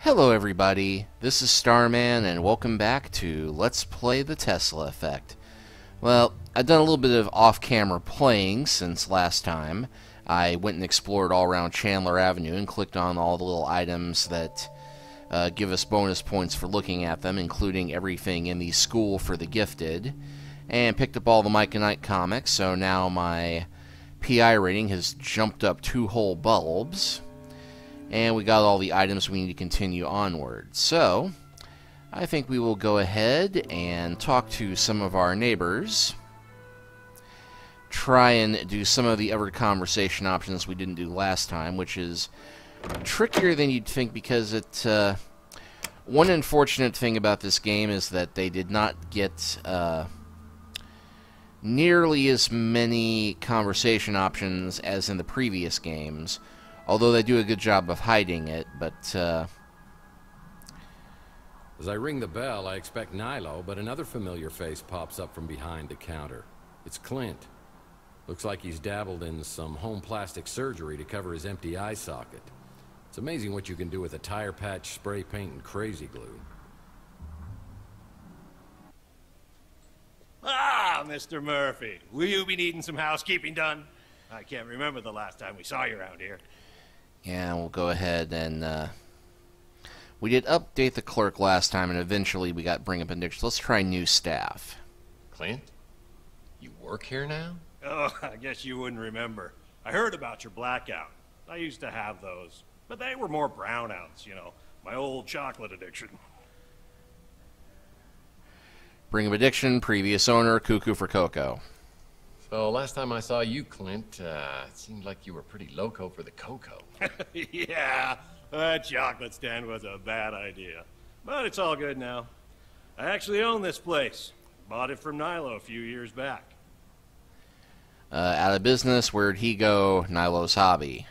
Hello everybody, this is Starman and welcome back to Let's Play the Tesla Effect. Well, I've done a little bit of off-camera playing since last time. I went and explored all around Chandler Avenue and clicked on all the little items that give us bonus points for looking at them, including everything in the School for the Gifted, and picked up all the Mike and Ike comics, so now my PI rating has jumped up 2 whole bulbs. And we got all the items we need to continue onward. So, I think we will go ahead and talk to some of our neighbors. Try and do some of the other conversation options we didn't do last time, which is trickier than you'd think because one unfortunate thing about this game is that they did not get nearly as many conversation options as in the previous games. Although they do a good job of hiding it, but, As I ring the bell, I expect Nilo, but another familiar face pops up from behind the counter. It's Clint. Looks like he's dabbled in some home plastic surgery to cover his empty eye socket. It's amazing what you can do with a tire patch, spray paint, and crazy glue. Ah, Mr. Murphy, will you be needing some housekeeping done? I can't remember the last time we saw you around here. yeah, we'll go ahead and, we did update the clerk last time, and eventually we got bring up addiction. Let's try new staff. Clint? You work here now? Oh, I guess you wouldn't remember. I heard about your blackout. I used to have those, but they were more brownouts, you know, my old chocolate addiction. Bring up addiction, previous owner, cuckoo for cocoa. So last time I saw you, Clint, it seemed like you were pretty loco for the cocoa. Yeah, that chocolate stand was a bad idea. But it's all good now. I actually own this place. Bought it from Nilo a few years back. Out of business, where'd he go? Nilo's hobby.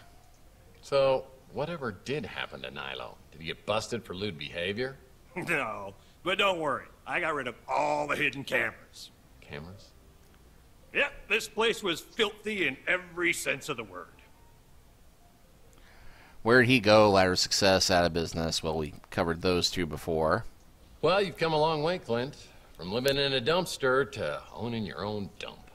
So, whatever did happen to Nilo? Did he get busted for lewd behavior? No, but don't worry. I got rid of all the hidden cameras. Cameras? Yep, this place was filthy in every sense of the word. Where'd he go? Ladder of success, out of business. Well, we covered those two before. Well, you've come a long way, Clint. From living in a dumpster to owning your own dump.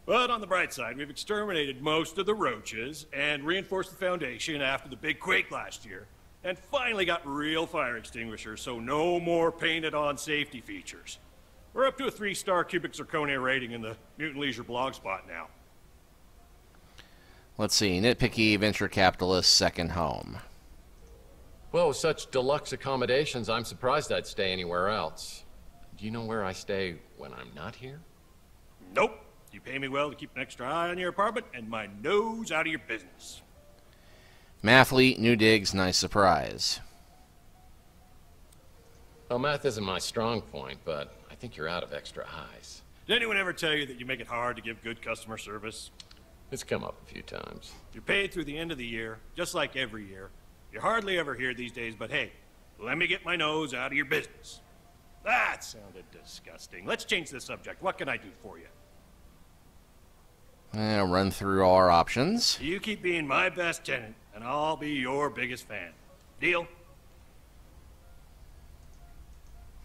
But on the bright side, we've exterminated most of the roaches and reinforced the foundation after the big quake last year. And finally got real fire extinguishers, so no more painted-on safety features. We're up to a 3-star cubic zirconia rating in the Mutant Leisure blog spot now. Let's see. Nitpicky venture capitalist second home. Well, with such deluxe accommodations, I'm surprised I'd stay anywhere else. Do you know where I stay when I'm not here? Nope. You pay me well to keep an extra eye on your apartment and my nose out of your business. Mathlete, new digs, nice surprise. Well, math isn't my strong point, but I think you're out of extra eyes. Did anyone ever tell you that you make it hard to give good customer service? It's come up a few times. You're paid through the end of the year, just like every year. You're hardly ever here these days, but hey, let me get my nose out of your business. That sounded disgusting. Let's change the subject. What can I do for you? Run through all our options. You keep being my best tenant, and I'll be your biggest fan. Deal?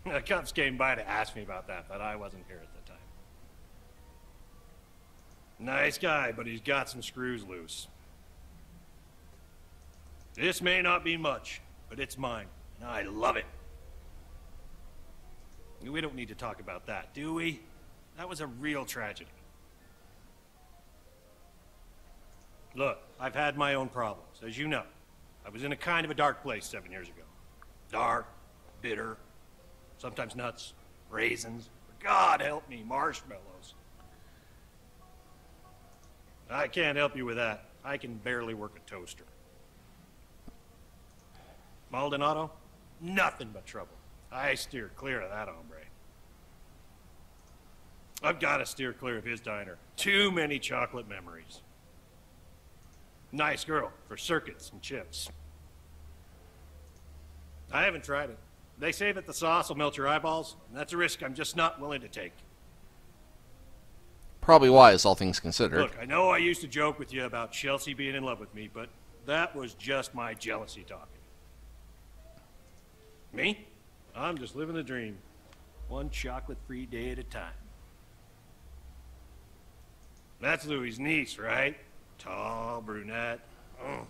The cops came by to ask me about that, but I wasn't here at the time. Nice guy, but he's got some screws loose. This may not be much, but it's mine, and I love it. We don't need to talk about that, do we? That was a real tragedy. Look, I've had my own problems, as you know. I was in a kind of a dark place 7 years ago. Dark, bitter, sometimes nuts, raisins, God help me, marshmallows. I can't help you with that. I can barely work a toaster. Maldonado? Nothing but trouble. I steer clear of that hombre. I've got to steer clear of his diner. Too many chocolate memories. Nice girl for circuits and chips. I haven't tried it. They say that the sauce will melt your eyeballs, and that's a risk I'm just not willing to take. Probably wise, all things considered. Look, I know I used to joke with you about Chelsea being in love with me, but that was just my jealousy talking. Me? I'm just living the dream. One chocolate-free day at a time. That's Louie's niece, right? Tall, brunette. Oh.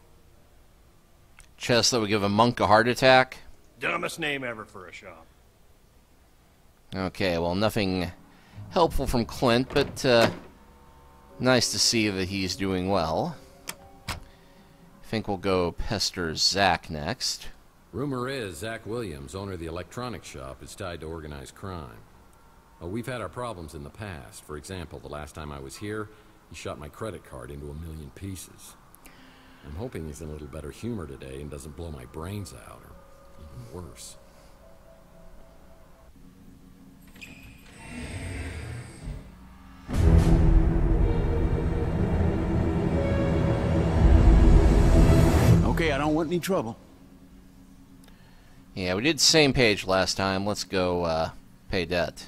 Chest that would give a monk a heart attack? Dumbest name ever for a shop. Okay, well, nothing helpful from Clint, but nice to see that he's doing well. I think we'll go pester Zack next. Rumor is Zack Williams, owner of the electronics shop, is tied to organized crime. Oh, we've had our problems in the past. For example, the last time I was here, he shot my credit card into 1,000,000 pieces. I'm hoping he's in a little better humor today and doesn't blow my brains out, or even worse. Okay, I don't want any trouble. Yeah, we did same page last time. Let's go pay debt.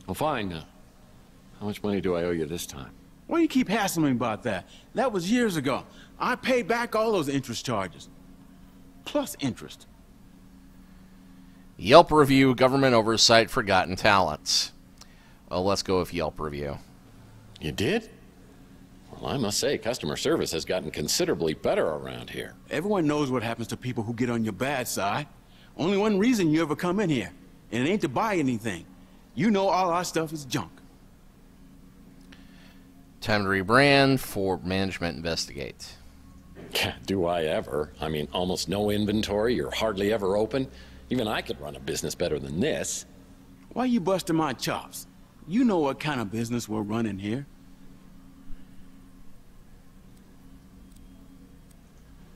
Well, fine. How much money do I owe you this time? Why do you keep hassling me about that? That was years ago. I paid back all those interest charges. Plus interest. Yelp review, government oversight, forgotten talents. Well, let's go with Yelp review. You did? Well, I must say, customer service has gotten considerably better around here. Everyone knows what happens to people who get on your bad side. Only one reason you ever come in here, and it ain't to buy anything. You know all our stuff is junk. Time to rebrand for management investigate. Do I ever? I mean, almost no inventory, you're hardly ever open. Even I could run a business better than this. Why you busting my chops? You know what kind of business we're running here.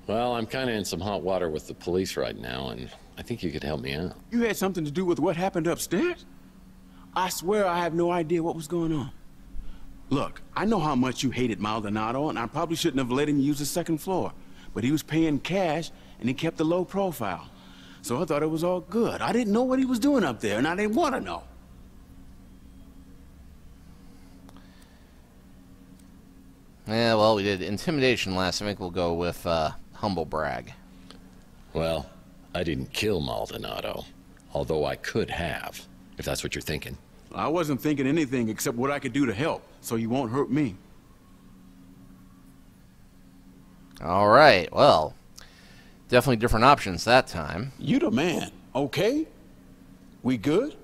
Well, I'm kind of in some hot water with the police right now, and I think you could help me out. You had something to do with what happened upstairs? I swear I have no idea what was going on. Look, I know how much you hated Maldonado, and I probably shouldn't have let him use the second floor. But he was paying cash, and he kept a low profile. So I thought it was all good. I didn't know what he was doing up there, and I didn't want to know. Yeah, well, we did intimidation last. I think we'll go with humble brag. Well, I didn't kill Maldonado, although I could have, if that's what you're thinking. I wasn't thinking anything except what I could do to help, so you won't hurt me. All right, well, definitely different options that time. You the man, okay? We good?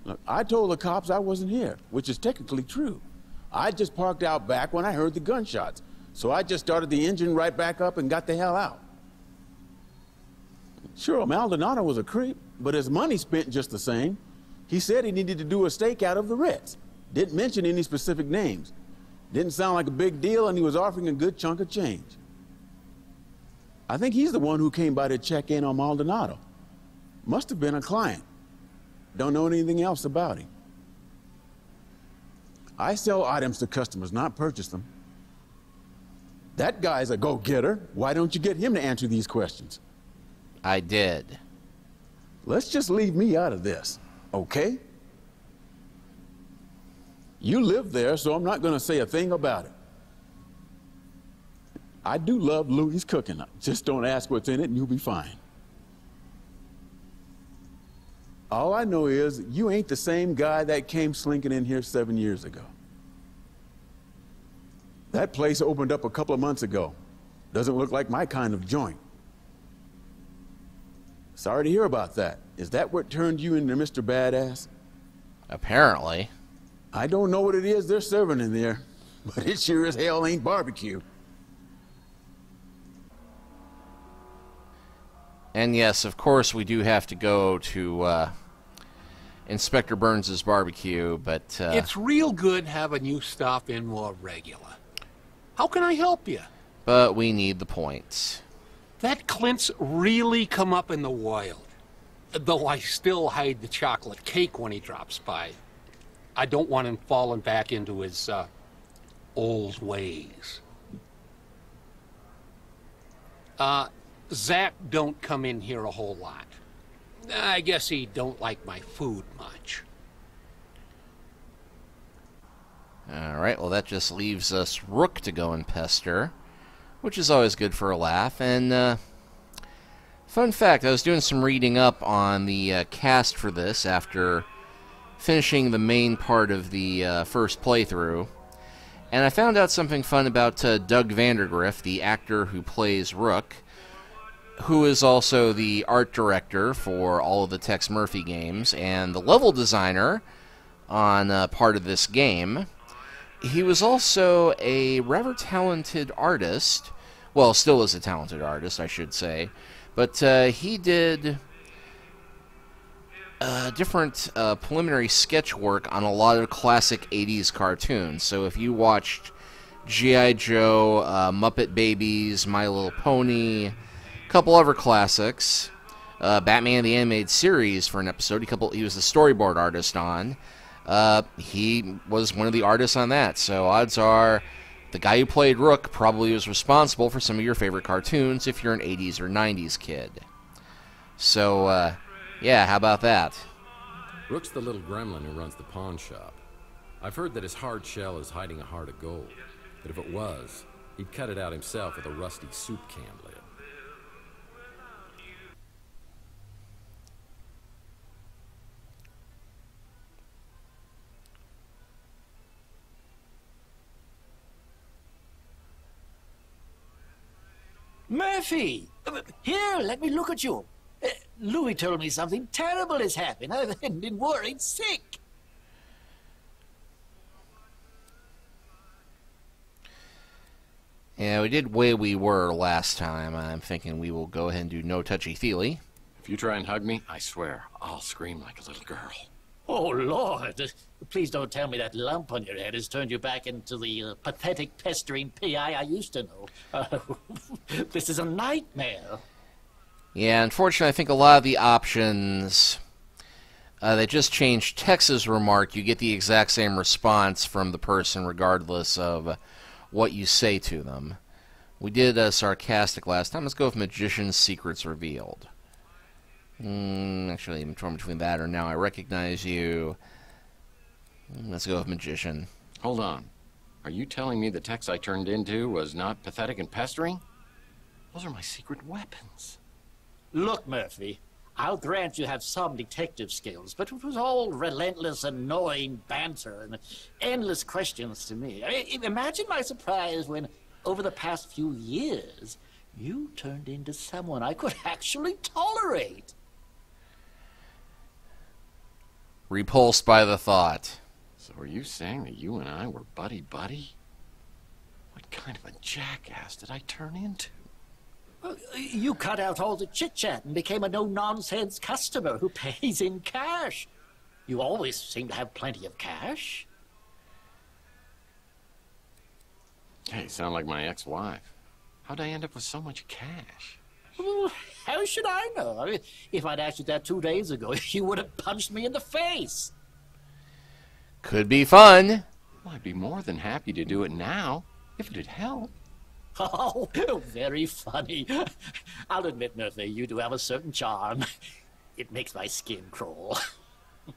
Look, I told the cops I wasn't here, which is technically true. I just parked out back when I heard the gunshots, so I just started the engine right back up and got the hell out. Sure, Maldonado was a creep, but his money spent just the same. He said he needed to do a stakeout of the Ritz. Didn't mention any specific names. Didn't sound like a big deal, and he was offering a good chunk of change. I think he's the one who came by to check in on Maldonado. Must have been a client. Don't know anything else about him. I sell items to customers, not purchase them. That guy's a go-getter. Why don't you get him to answer these questions? I did. Let's just leave me out of this, okay? You live there, so I'm not going to say a thing about it. I do love Louie's cooking. Just don't ask what's in it and you'll be fine. All I know is you ain't the same guy that came slinking in here 7 years ago. That place opened up a couple of months ago. Doesn't look like my kind of joint. Sorry to hear about that. Is that what turned you into Mr. Badass? Apparently. I don't know what it is they're serving in there, but it sure as hell ain't barbecue. And yes, of course, we do have to go to Inspector Burns's barbecue, but... It's real good having you stop in more regular. How can I help you? But we need the points. That Clint's really come up in the wild. Though I still hide the chocolate cake when he drops by. I don't want him falling back into his, old ways. Zack don't come in here a whole lot. I guess he don't like my food much. Alright, well that just leaves us Rook to go and pester, which is always good for a laugh, and Fun fact, I was doing some reading up on the cast for this after finishing the main part of the first playthrough, and I found out something fun about Doug Vandergriff, the actor who plays Rook, who is also the art director for all of the Tex Murphy games, and the level designer on part of this game. He was also a rather talented artist. Well, still is a talented artist, I should say. But he did different preliminary sketch work on a lot of classic 80s cartoons. So if you watched G.I. Joe, Muppet Babies, My Little Pony, a couple other classics, Batman the Animated Series for an episode, he was the storyboard artist on. He was one of the artists on that. So odds are the guy who played Rook probably was responsible for some of your favorite cartoons if you're an 80s or 90s kid. So, yeah, how about that? Rook's the little gremlin who runs the pawn shop. I've heard that his hard shell is hiding a heart of gold. But if it was, he'd cut it out himself with a rusty soup can lid. Murphy! Here, let me look at you. Louis told me something terrible has happened. I've been worried sick. Yeah, we did where we were last time. I'm thinking we will go ahead and do no touchy-feely. If you try and hug me, I swear, I'll scream like a little girl. Oh, Lord. Please don't tell me that lump on your head has turned you back into the pathetic, pestering P.I. I used to know. This is a nightmare. Yeah, unfortunately, I think a lot of the options, they just changed Tex's remark. You get the exact same response from the person regardless of what you say to them. We did sarcastic last time. Let's go with Magician's Secrets Revealed. Actually, I'm torn between that or Now I Recognize You. Let's go with Magician. Hold on. Are you telling me the Tex I turned into was not pathetic and pestering? Those are my secret weapons. Look, Murphy, I'll grant you have some detective skills, but it was all relentless, annoying banter and endless questions to me. Imagine my surprise when, over the past few years, you turned into someone I could actually tolerate. Repulsed by the thought. So are you saying that you and I were buddy-buddy? What kind of a jackass did I turn into? Well, you cut out all the chit-chat and became a no-nonsense customer who pays in cash. You always seem to have plenty of cash. Hey, sound like my ex-wife. How'd I end up with so much cash? Well, how should I know? I mean, if I'd asked you that 2 days ago, you would have punched me in the face. Could be fun. Well, I'd be more than happy to do it now, if it'd help. Oh, very funny. I'll admit, Murphy, you do have a certain charm. It makes my skin crawl. Well,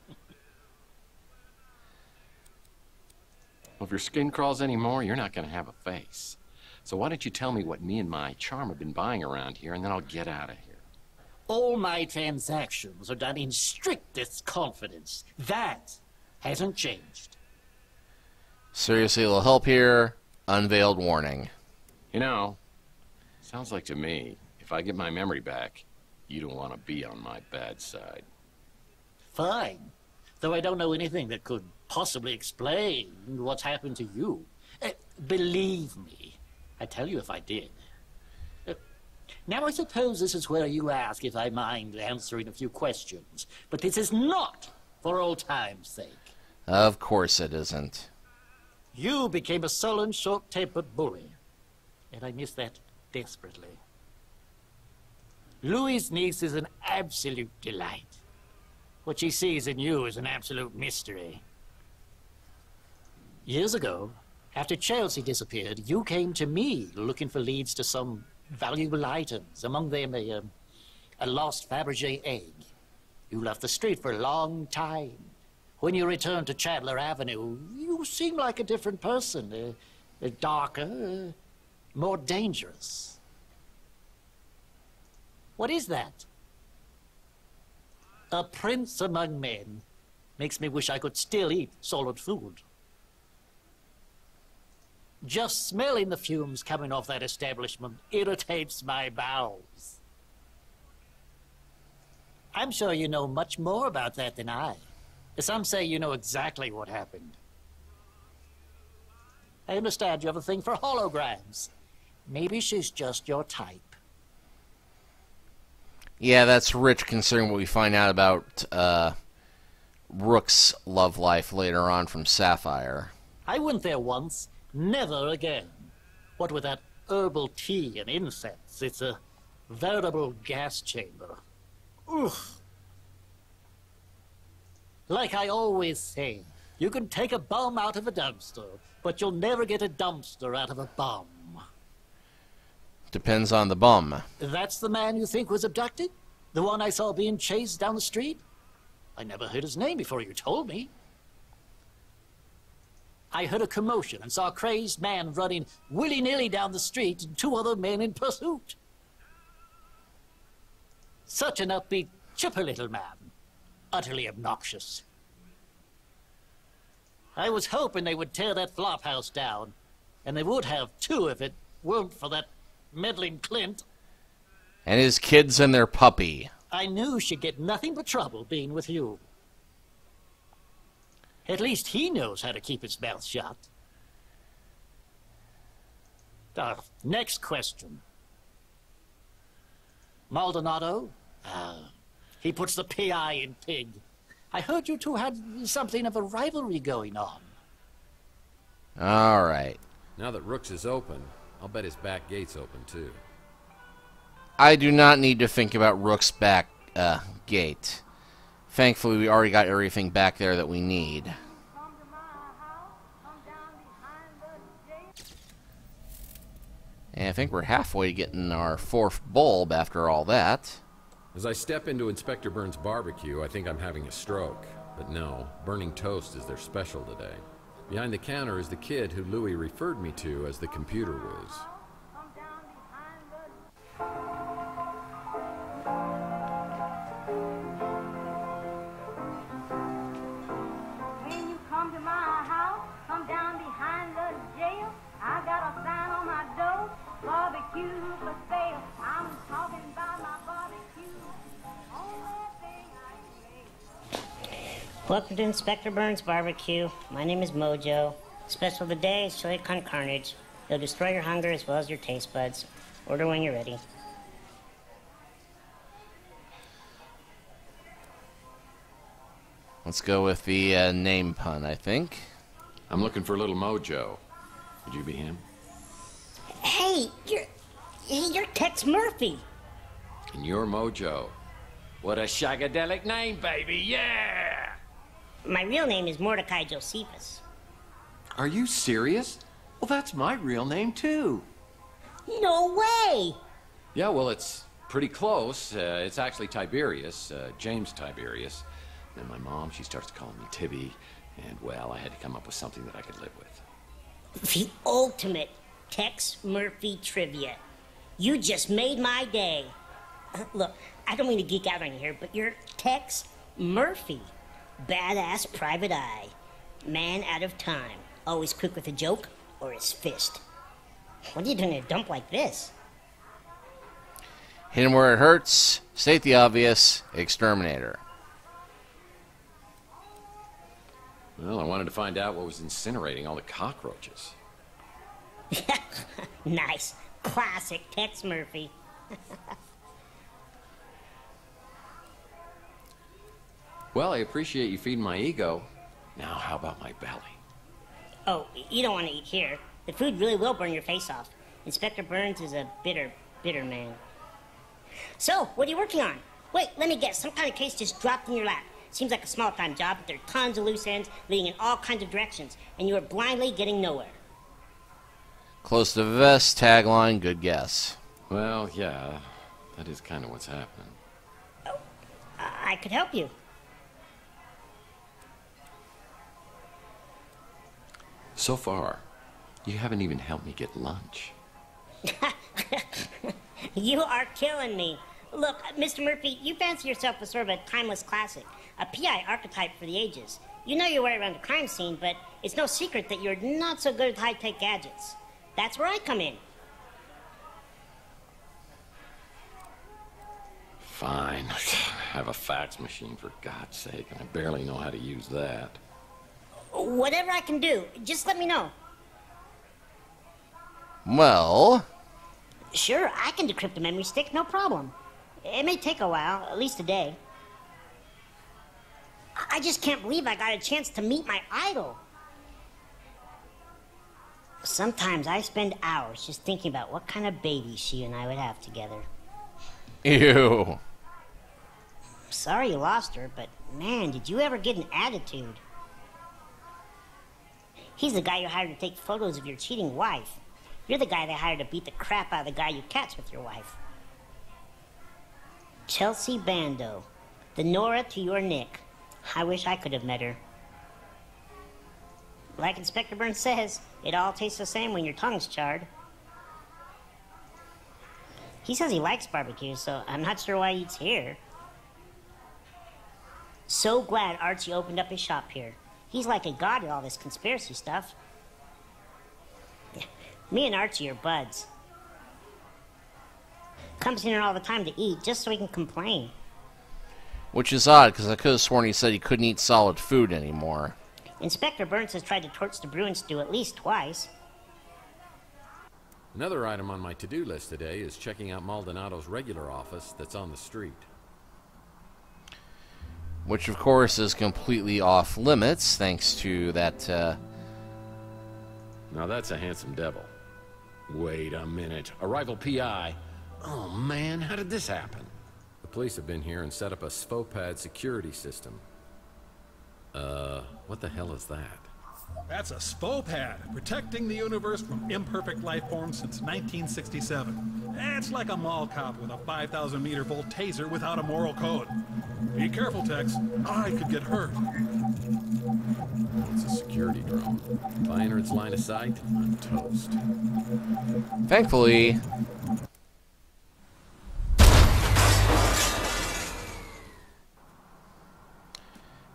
if your skin crawls anymore, you're not going to have a face. So why don't you tell me what me and my charm have been buying around here, and then I'll get out of here. All my transactions are done in strictest confidence. That hasn't changed. Seriously, a little help here. Unveiled warning. You know, sounds like to me, if I get my memory back, you don't want to be on my bad side. Fine. Though I don't know anything that could possibly explain what's happened to you. Believe me, I'd tell you if I did. Now I suppose this is where you ask if I mind answering a few questions. But this is not for old time's sake. Of course it isn't. You became a sullen, short-tempered bully. And I miss that desperately. Louis' niece is an absolute delight. What she sees in you is an absolute mystery. Years ago, after Chelsea disappeared, you came to me looking for leads to some valuable items, among them a lost Fabergé egg. You left the street for a long time. When you returned to Chandler Avenue, you seemed like a different person, darker, more dangerous. What is that? A prince among men. Makes me wish I could still eat solid food. Just smelling the fumes coming off that establishment irritates my bowels. I'm sure you know much more about that than I. Some say you know exactly what happened. I understand you have a thing for holograms. Maybe she's just your type. Yeah, that's rich considering what we find out about Rook's love life later on from Sapphire. I went there once, never again. What with that herbal tea and incense, it's a veritable gas chamber. Oof. Like I always say, you can take a bum out of a dumpster, but you'll never get a dumpster out of a bum. Depends on the bum. That's the man you think was abducted? The one I saw being chased down the street? I never heard his name before you told me. I heard a commotion and saw a crazed man running willy-nilly down the street and 2 other men in pursuit. Such an upbeat, chipper little man. Utterly obnoxious. I was hoping they would tear that flop house down, and they would have too if it weren't for that meddling Clint. And his kids and their puppy. I knew she'd get nothing but trouble being with you. At least he knows how to keep his mouth shut. Next question. Maldonado? He puts the P.I. in pig. I heard you two had something of a rivalry going on. All right. Now that Rook's is open, I'll bet his back gate's open too. I do not need to think about Rook's back gate. Thankfully, we already got everything back there that we need. And I think we're halfway getting our 4th bulb after all that. As I step into Inspector Burns' barbecue, I think I'm having a stroke. But no, burning toast is their special today. Behind the counter is the kid who Louis referred me to as the computer whiz. When you come to my house, come down behind the jail. I got a sign on my door, barbecue for sale. I'm talking about my barbecue. Only thing I make. Welcome to Inspector Burns' barbecue. My name is Mojo. Special today is chili con carnage. It'll destroy your hunger as well as your taste buds. Order when you're ready. Let's go with the name pun, I think. I'm looking for little Mojo. Would you be him? Hey, you're Tex Murphy. And you're Mojo. What a shagadelic name, baby, yeah! My real name is Mordecai Josephus. Are you serious? Well, that's my real name, too. No way! Yeah, well, it's pretty close. It's actually Tiberius, James Tiberius. Then my mom, she starts calling me Tibby. And, well, I had to come up with something that I could live with. The ultimate Tex Murphy trivia. You just made my day. Look, I don't mean to geek out on you here, but you're Tex Murphy. Badass private eye. Man out of time. Always quick with a joke or his fist. What are you doing in a dump like this? Hit him where it hurts. State the obvious. Exterminator. Well, I wanted to find out what was incinerating all the cockroaches. Nice. Classic Tex Murphy. Well, I appreciate you feeding my ego. Now, how about my belly? Oh, you don't want to eat here. The food really will burn your face off. Inspector Burns is a bitter man. So, what are you working on? Wait, let me guess. Some kind of case just dropped in your lap. Seems like a small-time job, but there are tons of loose ends leading in all kinds of directions, and you are blindly getting nowhere. Close to the vest, tagline, good guess. Well, yeah, that is kind of what's happening. Oh, I could help you. So far, you haven't even helped me get lunch. You are killing me. Look, Mr. Murphy, you fancy yourself as sort of a timeless classic, a PI archetype for the ages. You know your way around a crime scene, but it's no secret that you're not so good at high-tech gadgets. That's where I come in. Fine. I have a fax machine, for God's sake, and I barely know how to use that. Whatever I can do, just let me know. Well... Sure, I can decrypt a memory stick, no problem. It may take a while, at least a day. I just can't believe I got a chance to meet my idol. Sometimes I spend hours just thinking about what kind of baby she and I would have together. Ew. Sorry you lost her, but man, did you ever get an attitude. He's the guy you hired to take photos of your cheating wife. You're the guy they hired to beat the crap out of the guy you catch with your wife. Chelsea Bando, the Nora to your Nick. I wish I could have met her. Like Inspector Burns says, it all tastes the same when your tongue's charred. He says he likes barbecue, so I'm not sure why he eats here. So glad Archie opened up his shop here. He's like a god at all this conspiracy stuff. Me and Archie are buds. Comes in here all the time to eat, just so he can complain. Which is odd, because I could have sworn he said he couldn't eat solid food anymore. Inspector Burns has tried to torch the Bruin stew at least twice. Another item on my to-do list today is checking out Maldonado's regular office that's on the street. Which, of course, is completely off limits, thanks to that, Now that's a handsome devil. Wait a minute. A rival PI? Oh, man, how did this happen? The police have been here and set up a SFOPAD security system. What the hell is that? That's a SFOPAD, protecting the universe from imperfect life forms since 1967. It's like a mall cop with a 5,000-meter volt taser without a moral code. Be careful, Tex. I could get hurt. It's a security drone. If I enter its line of sight, I'm toast. thankfully...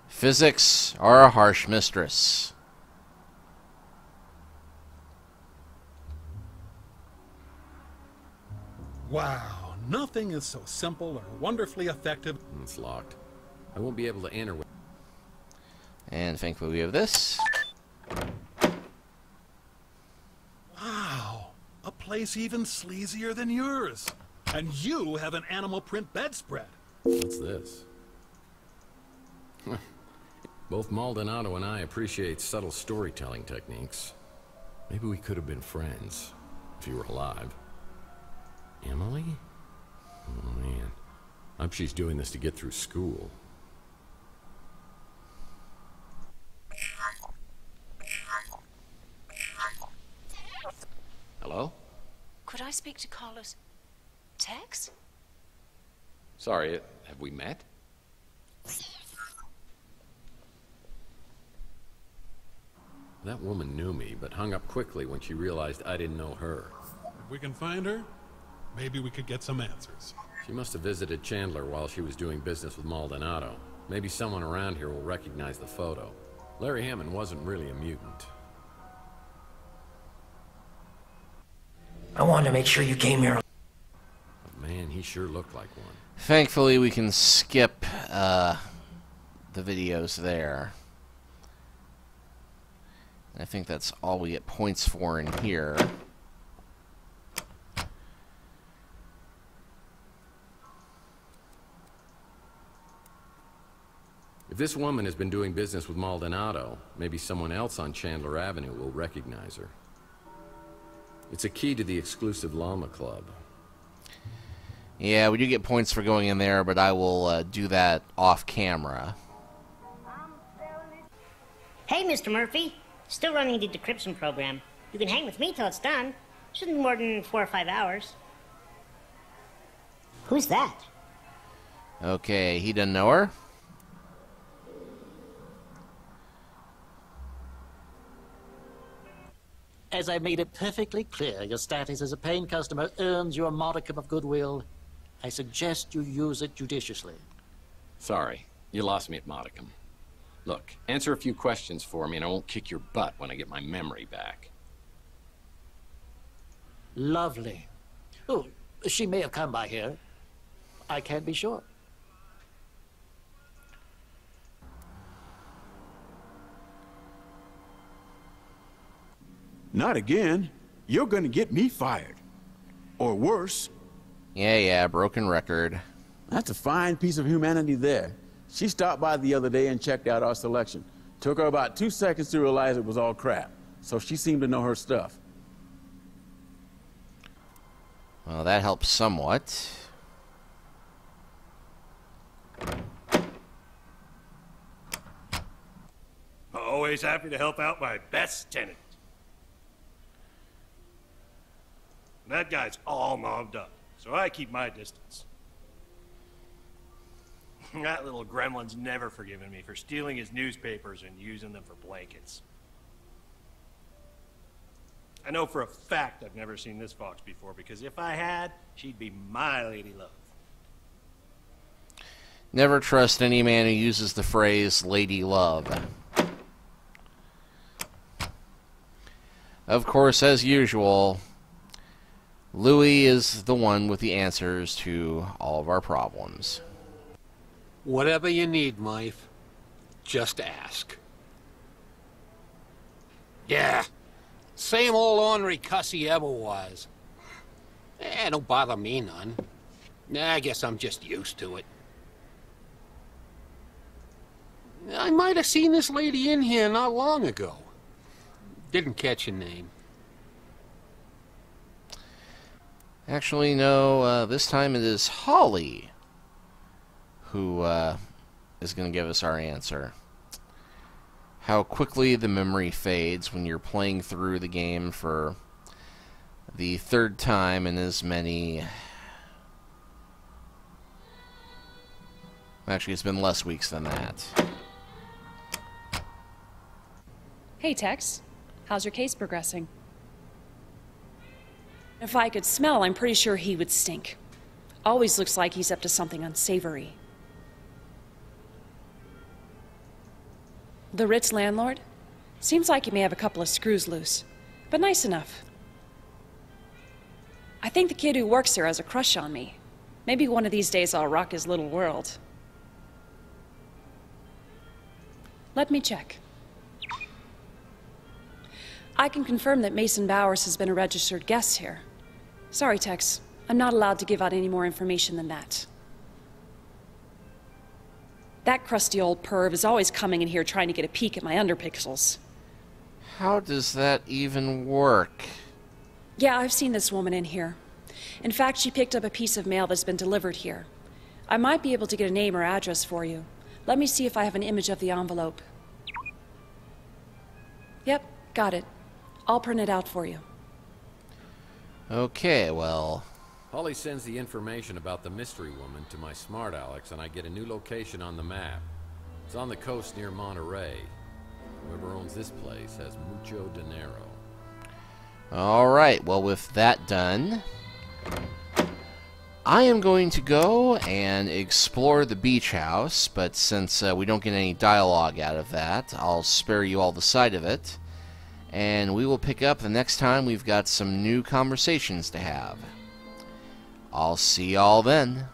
Physics are a harsh mistress. Wow, nothing is so simple or wonderfully effective. It's locked. I won't be able to enter with... And thankfully we have this. Wow, a place even sleazier than yours. And you have an animal print bedspread. What's this? Both Maldonado and I appreciate subtle storytelling techniques. Maybe we could have been friends, if you were alive. Emily? Oh, man. I hope she's doing this to get through school. Hello? Could I speak to Carlos? Tex? Sorry, have we met? That woman knew me, but hung up quickly when she realized I didn't know her. If we can find her, maybe we could get some answers. She must have visited Chandler while she was doing business with Maldonado. Maybe someone around here will recognize the photo. Larry Hammond wasn't really a mutant. I wanted to make sure you came here. But man, he sure looked like one. Thankfully we can skip the videos there. I think that's all we get points for in here. If this woman has been doing business with Maldonado, maybe someone else on Chandler Avenue will recognize her. It's a key to the exclusive llama club. Yeah, we do get points for going in there, but I will do that off camera. Hey, Mr. Murphy. Still running the decryption program. You can hang with me till it's done. Shouldn't be more than 4 or 5 hours. Who's that? Okay, he doesn't know her. As I made it perfectly clear, your status as a paying customer earns you a modicum of goodwill. I suggest you use it judiciously. Sorry, you lost me at modicum. Look, answer a few questions for me and I won't kick your butt when I get my memory back. Lovely. Oh, she may have come by here. I can't be sure. Not again. You're gonna get me fired. Or worse. Yeah, broken record. That's a fine piece of humanity there. She stopped by the other day and checked out our selection. Took her about 2 seconds to realize it was all crap. So she seemed to know her stuff. Well, that helps somewhat. Always happy to help out my best tenant. That guy's all mobbed up, so I keep my distance. That little gremlin's never forgiven me for stealing his newspapers and using them for blankets. I know for a fact I've never seen this fox before, because if I had, she'd be my lady love. Never trust any man who uses the phrase lady love. Of course, as usual, Louis is the one with the answers to all of our problems. Whatever you need, Mife, just ask. Yeah, same old ornery cuss he ever was. Don't bother me none. I guess I'm just used to it. I might have seen this lady in here not long ago. Didn't catch your name. Actually, no, this time it is Holly who is going to give us our answer. How quickly the memory fades when you're playing through the game for the third time in as many... Actually, it's been less weeks than that. Hey, Tex. How's your case progressing? If I could smell, I'm pretty sure he would stink. Always looks like he's up to something unsavory. The Ritz landlord? Seems like he may have a couple of screws loose, but nice enough. I think the kid who works here has a crush on me. Maybe one of these days I'll rock his little world. Let me check. I can confirm that Mason Bowers has been a registered guest here. Sorry, Tex. I'm not allowed to give out any more information than that. That crusty old perv is always coming in here trying to get a peek at my underpixels. How does that even work? Yeah, I've seen this woman in here. In fact, she picked up a piece of mail that's been delivered here. I might be able to get a name or address for you. Let me see if I have an image of the envelope. Yep, got it. I'll print it out for you. Okay, well... Holly sends the information about the mystery woman to my smart Alex, and I get a new location on the map. It's on the coast near Monterey. Whoever owns this place has mucho dinero. Alright, well with that done, I am going to go and explore the beach house, but since we don't get any dialogue out of that, I'll spare you all the sight of it, and we will pick up the next time we've got some new conversations to have. I'll see y'all then.